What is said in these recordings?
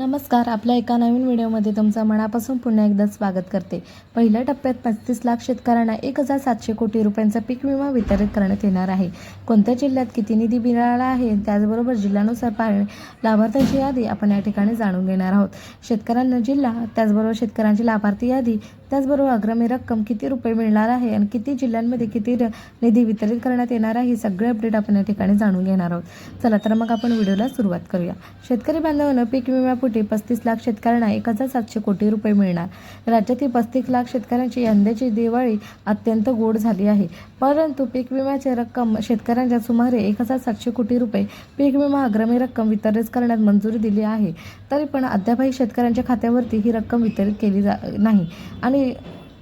नमस्कार. आपल्या एका नवीन व्हिडिओमध्ये तुमचं मनापासून पुन्हा एकदा स्वागत करते. पहिल्या टप्प्यात 35 लाख शेतकऱ्यांना 1,700 कोटी रुपयांचा पीक विमा वितरित करण्यात येणार आहे. कोणत्या जिल्ह्यात किती निधी मिळाला आहे, त्याचबरोबर जिल्ह्यानुसार लाभार्थ्यांची यादी आपण या ठिकाणी जाणून घेणार आहोत. शेतकऱ्यांना जिल्हा, त्याचबरोबर शेतकऱ्यांची लाभार्थी यादी, त्याचबरोबर अग्रिम रक्कम किती रुपये मिळणार आहे आणि किती जिल्ह्यांमध्ये किती निधी वितरित करण्यात येणार आहे, ही सगळे अपडेट आपण या ठिकाणी जाणून घेणार आहोत. चला तर मग आपण व्हिडिओला सुरुवात करूया. शेतकरी बांधवांनो, पीक विम्यापोटी 35 लाख शेतकऱ्यांना 1,700 कोटी रुपये मिळणार. राज्यातील 35 लाख शेतकऱ्यांची यंदाची दिवाळी अत्यंत गोड झाली आहे. परंतु पीक विम्याची रक्कम शेतकऱ्यांच्या सुमारे 1,700 कोटी रुपये पीक विमा अग्रिम रक्कम वितरित करण्यास मंजुरी दिली आहे. तरी पण अद्यापही शेतकऱ्यांच्या खात्यावरती ही रक्कम वितरित केली नाही आणि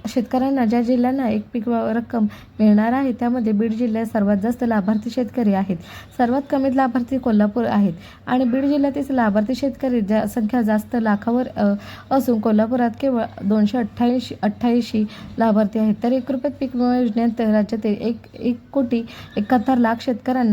शेतकऱ्यांना ज्या जिल्ह्यांना एक पीक रक्कम मिळणार आहे त्यामध्ये बीड जिल्ह्यात सर्वात जास्त लाभार्थी शेतकरी आहेत. सर्वात कमी लाभार्थी कोल्हापूर आहेत आणि बीड जिल्ह्यातील लाभार्थी शेतकरी संख्या जास्त लाखावर असून कोल्हापुरात केवळ 288 लाभार्थी आहेत. तर 1 रुपयात पीक विमा योजनेत राज्यातील 1,71,00,000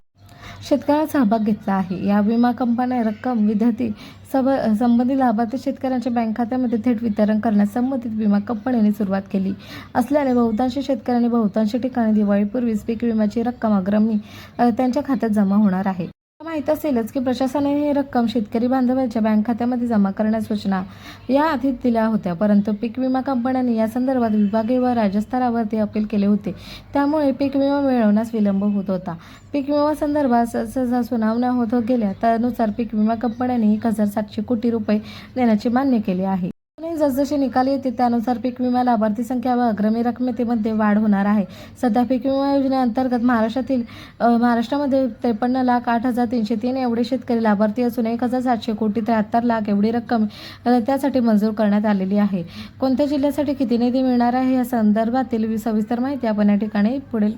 शेतकऱ्यांना सहभाग घेतला आहे. या विमा कंपन्या रक्कम विद्यार्थी संबंधित लाभार्थी शेतकऱ्यांच्या बँक खात्यामध्ये थेट वितरण करण्यास संबंधित विमा कंपन्यांनी सुरुवात केली असल्याने बहुतांश शेतकऱ्यांनी बहुतांश ठिकाणी दिवाळीपूर्वीच पीक विम्याची रक्कम अग्रिम त्यांच्या खात्यात जमा होणार आहे. माहीत असेलच की प्रशासनाने ही रक्कम शेतकरी बांधवांच्या बँक खात्यामध्ये जमा करण्यास सूचना या आधीच दिल्या होत्या. परंतु पीक विमा कंपन्यांनी या संदर्भात विभागीय व राज्यस्तरावरती अपील केले होते. त्यामुळे पीक विमा मिळवण्यास विलंब होत होता. पीक विमा संदर्भात सहसा सुनावण्या होत गेल्या त्यानुसार पीक विमा कंपन्यांनी 1,700 कोटी रुपये देण्याचे मान्य केले आहे. जसजसे निकाल येते त्यानुसार पीक विमा लाभार्थी संख्या व अग्रिम रकमेमध्ये वाढ होणार आहे. सध्या पीक विमा योजनेअंतर्गत महाराष्ट्रामध्ये 53,08,303 एवढे शेतकरी लाभार्थी असून 1,700 कोटी 73 लाख एवढी रक्कम त्यासाठी मंजूर करण्यात आलेली आहे. कोणत्या जिल्ह्यासाठी किती निधी मिळणार आहे या संदर्भातील सविस्तर माहिती आपण या ठिकाणी पुढील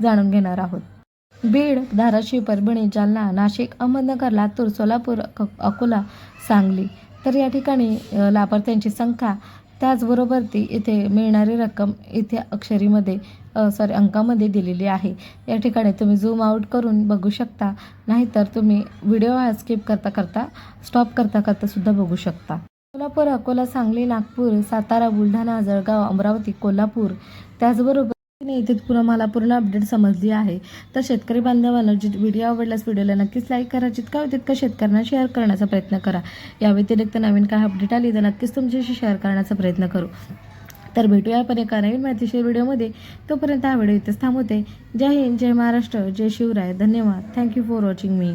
जाणून घेणार आहोत. बीड, धाराशिव, परभणी, जालना, नाशिक, अहमदनगर, लातूर, सोलापूर, अकोला, सांगली तर या ठिकाणी लाभार्थ्यांची संख्या, त्याचबरोबर ती इथे मिळणारी रक्कम इथे अंकामध्ये दिलेली आहे. या ठिकाणी तुम्ही झूम आउट करून बघू शकता, नाहीतर तुम्ही व्हिडिओ स्टॉप करता सुद्धा बघू शकता. सोलापूर, अकोला, सांगली, नागपूर, सातारा, बुलढाणा, जळगाव, अमरावती, कोल्हापूर, त्याचबरोबर इथे मला पूर्ण अपडेट समजली आहे. तर शेतकरी बांधवांना व्हिडिओ आवडल्यास व्हिडिओला नक्कीच लाईक करा. जितका होईल तितकं शेतकऱ्यांना शेअर करण्याचा प्रयत्न करा. या व्यतिरिक्त नवीन काही अपडेट आली तर नक्कीच तुमच्याशी शेअर करण्याचा प्रयत्न करू. तर भेटूया आपण एका नवीन माहितीशीर व्हिडिओमध्ये. तोपर्यंत हा व्हिडिओ इथेच थांबवते. जय हिंद, जय महाराष्ट्र, जय शिवराय. धन्यवाद. Thank you for watching me.